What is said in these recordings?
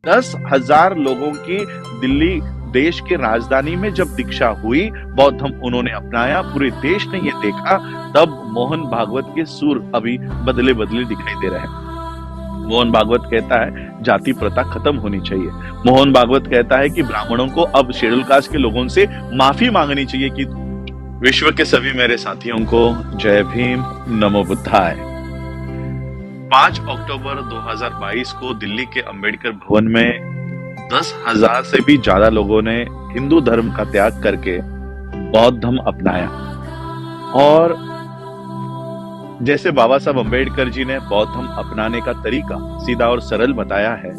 10,000 लोगों की दिल्ली देश की राजधानी में जब दीक्षा हुई, बौद्ध धर्म उन्होंने अपनाया, पूरे देश ने ये देखा, तब मोहन भागवत के सुर अभी बदले बदले दिखाई दे रहे हैं। मोहन भागवत कहता है जाति प्रथा खत्म होनी चाहिए। मोहन भागवत कहता है कि ब्राह्मणों को अब शेड्यूल कास्ट के लोगों से माफी मांगनी चाहिए। कि विश्व के सभी मेरे साथियों को जय भीम, नमो बुद्धाय। 5 अक्टूबर 2022 को दिल्ली के अंबेडकर भवन में 10,000 से भी ज्यादा लोगों ने हिंदू धर्म का त्याग करके बौद्ध धर्म अपनाया। और जैसे बाबा साहब अंबेडकर जी ने बौद्ध धर्म अपनाने का तरीका सीधा और सरल बताया है,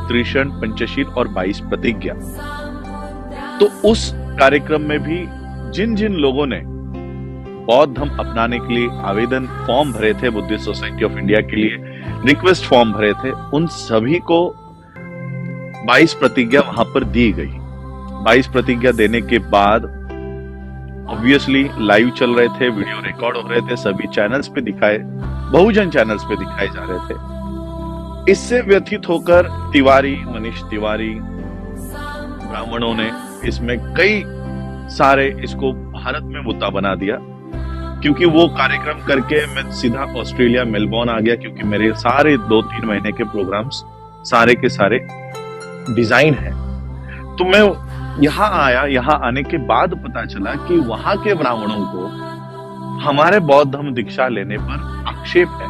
त्रिशरण, पंचशील और 22 प्रतिज्ञा। तो उस कार्यक्रम में भी जिन जिन लोगों ने बौद्ध धर्म अपनाने के लिए आवेदन फॉर्म भरे थे, बुद्धिस्ट सोसाइटी ऑफ इंडिया के लिए रिक्वेस्ट फॉर्म भरे थे, उन सभी को 22 प्रतिज्ञा वहां पर दी गई। 22 प्रतिज्ञा देने के बाद ऑब्वियसली लाइव चल रहे थे, वीडियो रिकॉर्ड हो रहे थे, सभी चैनल्स पे दिखाए, बहुजन चैनल्स पे दिखाए जा रहे थे। इससे व्यथित होकर तिवारी, मनीष तिवारी, ब्राह्मणों ने इसमें कई सारे इसको भारत में मुद्दा बना दिया। क्योंकि वो कार्यक्रम करके मैं सीधा ऑस्ट्रेलिया मेलबोर्न आ गया, क्योंकि मेरे सारे 2-3 महीने के प्रोग्राम्स सारे के सारे डिजाइन है। तो मैं यहाँ आया, यहाँ आने के बाद पता चला कि वहां के ब्राह्मणों को हमारे बौद्ध धर्म दीक्षा लेने पर आक्षेप है।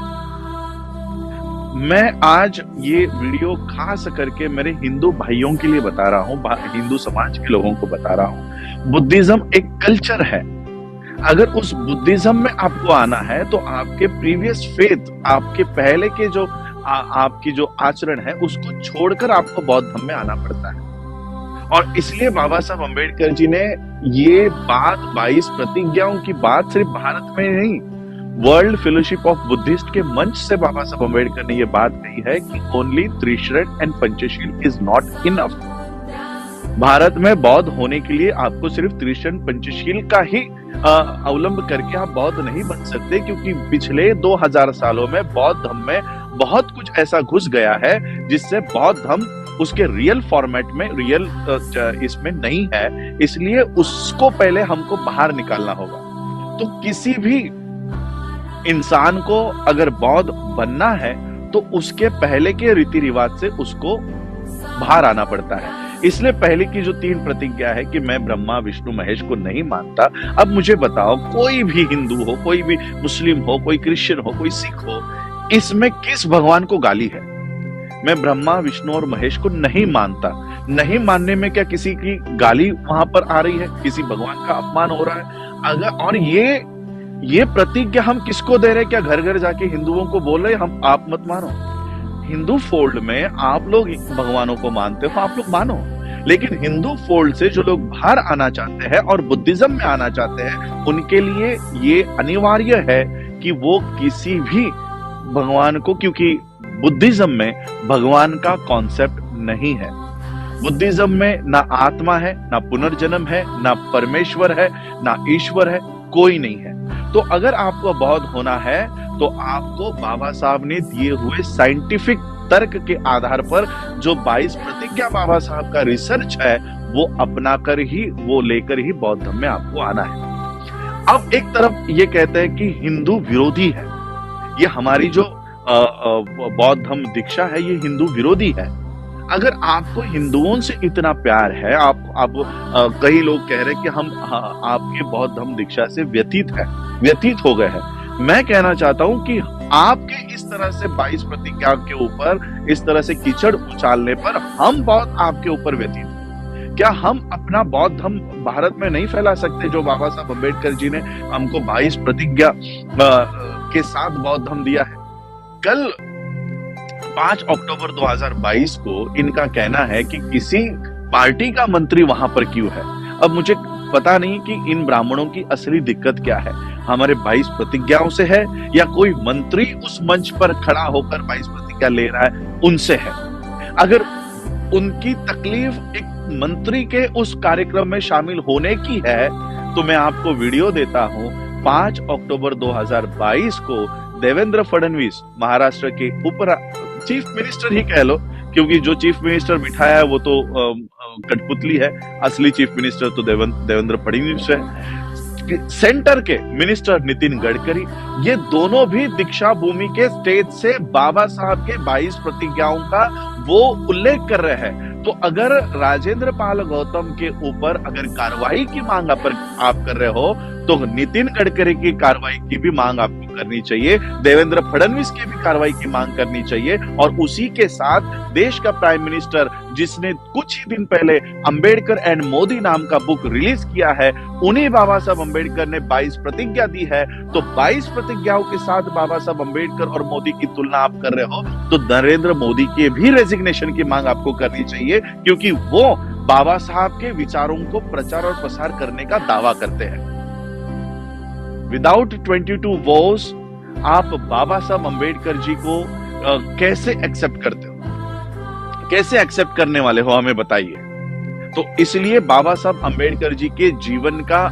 मैं आज ये वीडियो खास करके मेरे हिंदू भाइयों के लिए बता रहा हूँ, हिंदू समाज के लोगों को बता रहा हूँ। बुद्धिज्म एक कल्चर है। अगर उस बुद्धिज्म में आपको आना है तो आपके प्रीवियस फेथ, आपके पहले के जो आपकी जो आचरण है उसको छोड़कर आपको बौद्ध धर्म में आना पड़ता है। और इसलिए बाबा साहब अंबेडकर जी ने ये बात, 22 प्रतिज्ञाओं की बात सिर्फ भारत में नहीं, वर्ल्ड फेलोशिप ऑफ बुद्धिस्ट के मंच से बाबा साहब अंबेडकर ने ये बात कही है कि only Trisharan and Panchsheel is not enough. Bharat में बौद्ध होने के लिए आपको सिर्फ त्रिशरण पंचशील का ही अवलंब करके आप बौद्ध नहीं बन सकते, क्योंकि पिछले 2000 सालों में बौद्ध धर्म में बहुत कुछ ऐसा घुस गया है जिससे बौद्ध धर्म उसके रियल फॉर्मेट में, रियल इसमें नहीं है। इसलिए उसको पहले हमको बाहर निकालना होगा। तो किसी भी इंसान को अगर बौद्ध बनना है तो उसके पहले के रीति रिवाज से उसको बाहर आना पड़ता है। इसलिए पहले की जो 3 प्रतिज्ञा है कि मैं ब्रह्मा, विष्णु, महेश को नहीं मानता। अब मुझे बताओ, कोई भी हिंदू हो, कोई भी मुस्लिम हो, कोई क्रिश्चियन हो, कोई सिख हो, इसमें किस भगवान को गाली है? मैं ब्रह्मा, विष्णु और महेश को नहीं मानता। नहीं मानने में क्या किसी की गाली वहां पर आ रही है? किसी भगवान का अपमान हो रहा है? अगर और ये प्रतिज्ञा हम किसको दे रहे हैं? क्या घर घर जाके हिंदुओं को बोल रहे हम आप मत मानो? हिंदू फोल्ड में आप लोग भगवानों को मानते हो, आप लोग मानो, लेकिन हिंदू फोल्ड से जो लोग बाहर आना चाहते हैं और बुद्धिज्म में आना चाहते हैं, उनके लिए ये अनिवार्य है कि वो किसी भी भगवान को, क्योंकि बुद्धिज्म में भगवान का कॉन्सेप्ट नहीं है। बुद्धिज्म में ना आत्मा है, ना पुनर्जन्म है, ना परमेश्वर है, ना ईश्वर है, कोई नहीं है। तो अगर आपको बौद्ध होना है तो आपको बाबा साहब ने दिए हुए साइंटिफिक तर्क के आधार पर जो 22 प्रतिज्ञा बाबा साहब का रिसर्च है वो अपना कर ही, वो लेकर ही बौद्ध धर्म में आपको आना है। अब एक तरफ ये कहते हैं कि हिंदू विरोधी है, ये हमारी जो बौद्ध धर्म दीक्षा है ये हिंदू विरोधी है। अगर आपको हिंदुओं से इतना प्यार है, आप कई लोग कह रहे हैं कि हम आपके बौद्ध धर्म दीक्षा से व्यतीत हो गए हैं। मैं कहना चाहता हूं कि आपके इस तरह से 22 प्रतिज्ञा के ऊपर इस तरह से कीचड़ उछालने पर हम बहुत आपके ऊपर व्यतीत हैं। क्या हम अपना बौद्ध धर्म भारत में नहीं फैला सकते जो बाबा साहब अंबेडकर जी ने हमको 22 प्रतिज्ञा के साथ बौद्ध धर्म दिया है? कल 5 अक्टूबर 2022 को इनका कहना है कि किसी पार्टी का मंत्री वहां पर क्यों है। अब मुझे पता नहीं कि इन ब्राह्मणों की असली दिक्कत क्या है, हमारे 22 प्रतिज्ञाओं से है या कोई मंत्री उस मंच पर खड़ा होकर 22 प्रतिज्ञा ले रहा है उनसे है। अगर उनकी तकलीफ एक मंत्री के उस कार्यक्रम में शामिल होने की है तो मैं आपको वीडियो देता हूं। 5 अक्टूबर 2022 को देवेंद्र फडणवीस, महाराष्ट्र के चीफ मिनिस्टर ही कह लो, क्योंकि जो चीफ मिनिस्टर बिठाया है वो तो कठपुतली है, असली चीफ मिनिस्टर तो देवेंद्र फडणवीस है। सेंटर के मिनिस्टर नितिन गडकरी, ये दोनों भी दीक्षा भूमि के स्टेज से बाबा साहब के 22 प्रतिज्ञाओं का वो उल्लेख कर रहे हैं। तो अगर राजेंद्र पाल गौतम के ऊपर अगर कार्रवाई की मांग आप कर रहे हो, तो नितिन गडकरी की कार्रवाई की भी मांग आपको करनी चाहिए, देवेंद्र फडणवीस की भी कार्रवाई की मांग करनी चाहिए। और उसी के साथ देश का प्राइम मिनिस्टर, जिसने कुछ ही दिन पहले अंबेडकर एंड मोदी नाम का बुक रिलीज किया है, उन्हीं बाबा साहब अंबेडकर ने 22 प्रतिज्ञा दी है। तो 22 प्रतिज्ञाओं के साथ बाबा साहब अंबेडकर और मोदी की तुलना आप कर रहे हो, तो नरेंद्र मोदी के भी रेजिग्नेशन की मांग आपको करनी चाहिए, क्योंकि वो बाबा साहब के विचारों को प्रचार और प्रसार करने का दावा करते हैं। विदाउट 22 वोस आप बाबा साहब अंबेडकर जी को कैसे एक्सेप्ट करते हो, कैसे एक्सेप्ट करने वाले हो, हमें बताइए। तो इसलिए बाबा साहब अंबेडकर जी के जीवन का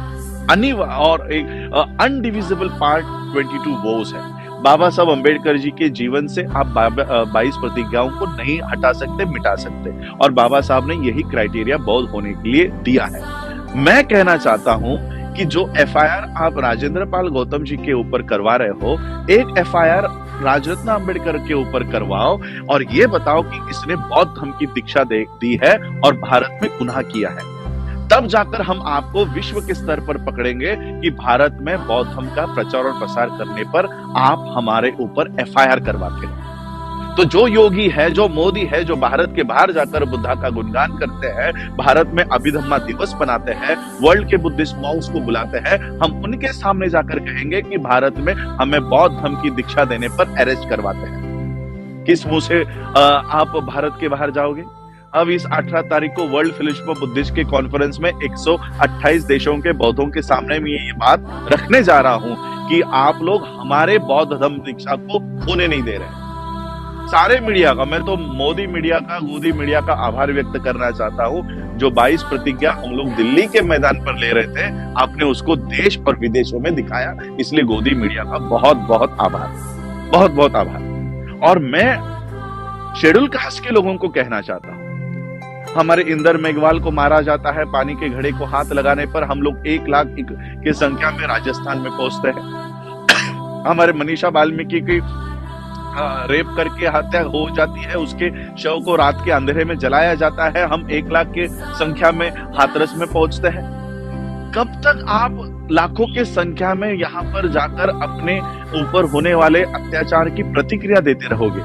अनिवार्य और एक अनडिविजिबल पार्ट 22 वोस है। बाबा साहब अंबेडकर जी के जीवन से आप 22 प्रतिज्ञाओं को नहीं हटा सकते, मिटा सकते, और बाबा साहब ने यही क्राइटेरिया बौद्ध होने के लिए दिया है। मैं कहना चाहता हूं कि जो एफआईआर आप राजेंद्र पाल गौतम जी के ऊपर करवा रहे हो, एक एफआईआर राजरत्न अंबेडकर के ऊपर करवाओ और ये बताओ कि इसने बौद्ध धर्म की दीक्षा दी है और भारत में गुनाह किया है। तब जाकर हम आपको विश्व के स्तर पर पकड़ेंगे कि भारत में बौद्ध धर्म का प्रचार और प्रसार करने पर आप हमारे ऊपर एफआईआर करवाते हैं। तो जो योगी है, जो मोदी है, जो भारत के बाहर जाकर बुद्धा का गुणगान करते हैं, भारत में अभिधम्मा दिवस बनाते हैं, वर्ल्ड के बुद्धिस्ट मॉन्क्स को बुलाते हैं, हम उनके सामने जाकर कहेंगे कि भारत में हमें बौद्ध धर्म की दीक्षा देने पर अरेस्ट करवाते हैं। किस मुंह से आप भारत के बाहर जाओगे? अब इस 18 तारीख को वर्ल्ड फेलोशिप ऑफ बुद्धिस्ट के कॉन्फ्रेंस में 128 देशों के बौद्धों के सामने में ये बात रखने जा रहा हूं कि आप लोग हमारे बौद्ध धर्म दीक्षा को होने नहीं दे रहे। सारे मीडिया का, मैं तो मोदी मीडिया का, गोदी मीडिया का आभार व्यक्त करना चाहता हूं। जो 22 प्रतिज्ञा हम लोग दिल्ली के मैदान पर ले रहे थे, आपने उसको देश और विदेशों में दिखाया, इसलिए गोदी मीडिया का बहुत बहुत आभार, बहुत बहुत आभार। और मैं शेड्यूल कास्ट के लोगों को कहना चाहता हूं, हमारे इंदर मेघवाल को मारा जाता है, पानी के घड़े को हाथ लगाने पर हम लोग 1 लाख की संख्या में राजस्थान में पहुंचते हैं। हमारे मनीषा वाल्मीकि की रेप करके हत्या हो जाती है, उसके शव को रात के अंधेरे में जलाया जाता है, हम 1 लाख के संख्या में हाथरस में पहुंचते हैं। कब तक आप लाखों के संख्या में यहाँ पर जाकर अपने ऊपर होने वाले अत्याचार की प्रतिक्रिया देते रहोगे?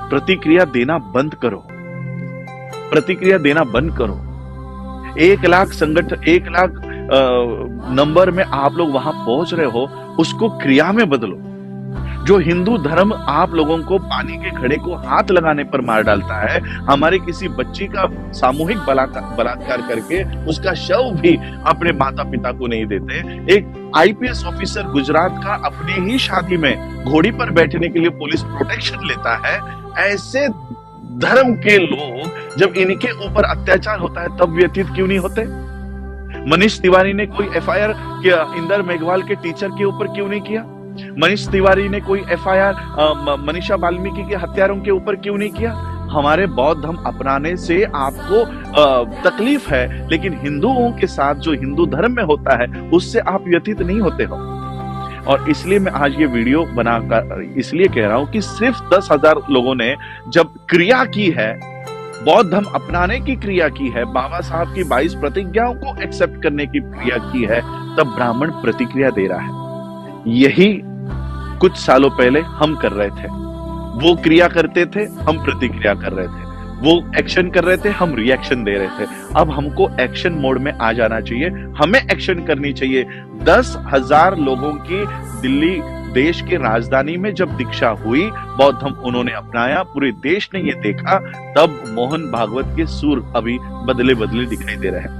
प्रतिक्रिया देना बंद करो, प्रतिक्रिया देना बंद करो। 1 लाख संगठन, 1 लाख नंबर में आप लोग वहां पहुंच रहे हो, उसको क्रिया में बदलो। जो हिंदू धर्म आप लोगों को पानी के घड़े को हाथ लगाने पर मार डालता है, हमारे किसी बच्ची का सामूहिक बलात्कार करके उसका शव भी अपने माता पिता को नहीं देते, एक आईपीएस ऑफिसर गुजरात का अपनी ही शादी में घोड़ी पर बैठने के लिए पुलिस प्रोटेक्शन लेता है, ऐसे धर्म के लोग जब इनके ऊपर अत्याचार होता है तब व्यतीत क्यों नहीं होते? मनीष तिवारी ने कोई एफआईआर इंदर मेघवाल के टीचर के ऊपर क्यों नहीं किया? मनीष तिवारी ने कोई एफआईआर मनीषा वाल्मीकि के हत्यारों के ऊपर क्यों नहीं किया? हमारे बौद्ध धर्म अपनाने से आपको तकलीफ है, लेकिन हिंदुओं के साथ जो हिंदू धर्म में होता है उससे आप व्यतीत नहीं होते हो। और इसलिए मैं आज ये वीडियो बनाकर इसलिए कह रहा हूं कि सिर्फ 10,000 लोगों ने जब क्रिया की है, बौद्ध धर्म अपनाने की क्रिया की है, बाबा साहब की 22 प्रतिज्ञाओं को एक्सेप्ट करने की क्रिया की है, तब ब्राह्मण प्रतिक्रिया दे रहा है। यही कुछ सालों पहले हम कर रहे थे। वो क्रिया करते थे, हम प्रतिक्रिया कर रहे थे। वो एक्शन कर रहे थे, हम रिएक्शन दे रहे थे। अब हमको एक्शन मोड में आ जाना चाहिए, हमें एक्शन करनी चाहिए। 10,000 लोगों की दिल्ली देश के राजधानी में जब दीक्षा हुई, बौद्ध धर्म उन्होंने अपनाया, पूरे देश ने ये देखा, तब मोहन भागवत के सुर अभी बदले बदले दिखाई दे रहे हैं।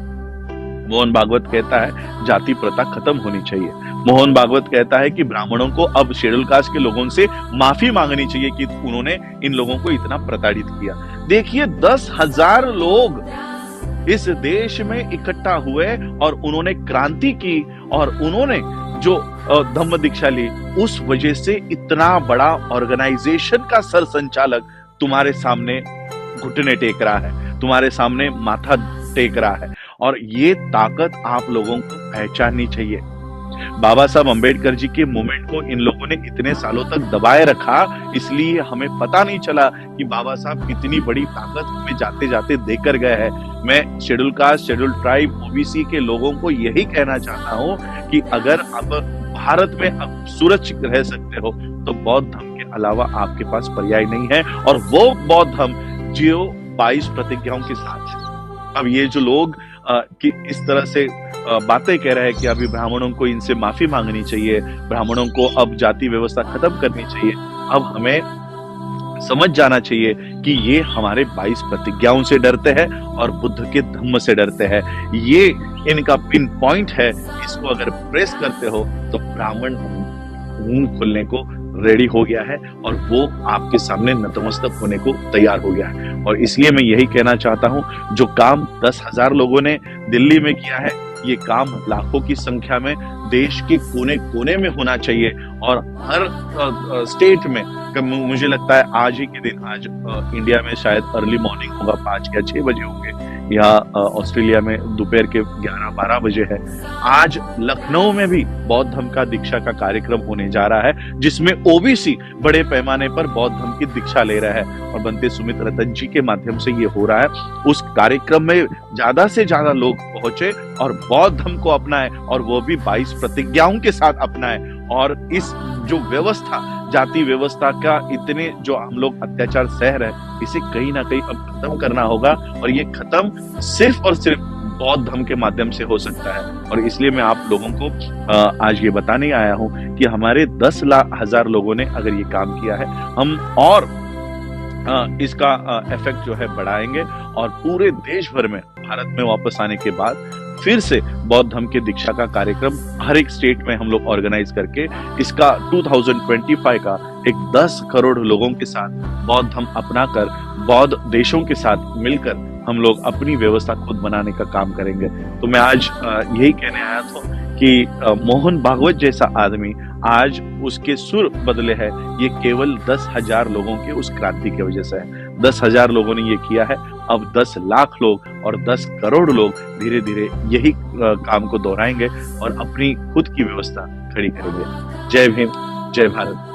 मोहन भागवत कहता है जाति प्रथा खत्म होनी चाहिए। मोहन भागवत कहता है कि ब्राह्मणों को अब शेड्यूल कास्ट के लोगों से माफी मांगनी चाहिए कि उन्होंने इन लोगों को इतना प्रताड़ित किया। देखिए 10,000 लोग इस देश में इकट्ठा हुए और उन्होंने क्रांति की और उन्होंने जो धम्म दीक्षा ली, उस वजह से इतना बड़ा ऑर्गेनाइजेशन का सर संचालक तुम्हारे सामने घुटने टेक रहा है, तुम्हारे सामने माथा टेक रहा है और ये ताकत आप लोगों को पहचाननी चाहिए। बाबा साहब अम्बेडकर जी के मूवमेंट को इन लोगों ने इतने सालों तक दबाए रखा, इसलिए हमें पता नहीं चला कि बाबा साहब कितनी बड़ी ताकत हमें जाते जाते देकर गए हैं। मैं schedule caste, schedule tribe, OBC के लोगों को यही कहना चाहता हूँ कि अगर आप भारत में अब सुरक्षित रह सकते हो तो बौद्ध धर्म के अलावा आपके पास पर्याय नहीं है, और वो बौद्ध धर्म जो 22 प्रतिज्ञाओं के साथ है। अब ये जो लोग कि इस तरह से बातें कह रहे हैं कि अभी ब्राह्मणों को इनसे माफी मांगनी चाहिए, ब्राह्मणों को अब जाति व्यवस्था खत्म करनी चाहिए, अब हमें समझ जाना चाहिए कि ये हमारे 22 प्रतिज्ञाओं से डरते हैं और बुद्ध के धम्म से डरते हैं। ये इनका पिन पॉइंट है, इसको अगर प्रेस करते हो तो ब्राह्मण मुंह खोलने को रेडी हो गया है और वो आपके सामने नतमस्तक होने को तैयार हो गया है। और इसलिए मैं यही कहना चाहता हूं, जो काम 10,000 लोगों ने दिल्ली में किया है, ये काम लाखों की संख्या में देश के कोने कोने में होना चाहिए और हर स्टेट में। मुझे लगता है आज ही के दिन, आज इंडिया में शायद अर्ली मॉर्निंग होगा, 5 या 6 बजे होंगे, या ऑस्ट्रेलिया में दोपहर के 11-12 बजे है। आज लखनऊ में भी बौद्ध धर्म का दीक्षा का कार्यक्रम होने जा रहा है, जिसमें ओबीसी बड़े पैमाने पर बौद्ध धर्म की दीक्षा ले रहा है और बनते सुमित रतन जी के माध्यम से ये हो रहा है। उस कार्यक्रम में ज्यादा से ज्यादा लोग पहुंचे और बौद्ध धर्म को अपनाए, और वो भी 22 प्रतिज्ञाओं के साथ अपनाए। और इस जो व्यवस्था, जाति व्यवस्था का इतने जो हम लोग अत्याचार सह रहे हैं, इसे कहीं ना कहीं अब खत्म करना होगा, और ये खत्म सिर्फ और सिर्फ बौद्ध धर्म के माध्यम से हो सकता है। और इसलिए मैं आप लोगों को आज ये बताने आया हूं कि हमारे 10,000 लोगों ने अगर ये काम किया है, हम और इसका इफेक्ट जो है बढ़ाएंगे, और पूरे देश भर में भारत में वापस आने के बाद फिर से बौद्ध धर्म के दीक्षा का कार्यक्रम हर एक स्टेट में हम लोग ऑर्गेनाइज करके इसका 2025 का एक 10 करोड़ लोगों के साथ बौद्ध धर्म अपनाकर बौद्ध देशों के साथ मिलकर हम लोग अपनी व्यवस्था खुद बनाने का काम करेंगे। तो मैं आज यही कहने आया था कि मोहन भागवत जैसा आदमी, आज उसके सुर बदले हैं, ये केवल 10,000 लोगों के उस क्रांति की वजह से है। 10,000 लोगों ने ये किया है, अब 10 लाख लोग और 10 करोड़ लोग धीरे धीरे यही काम को दोहराएंगे और अपनी खुद की व्यवस्था खड़ी करेंगे। जय भीम, जय भारत।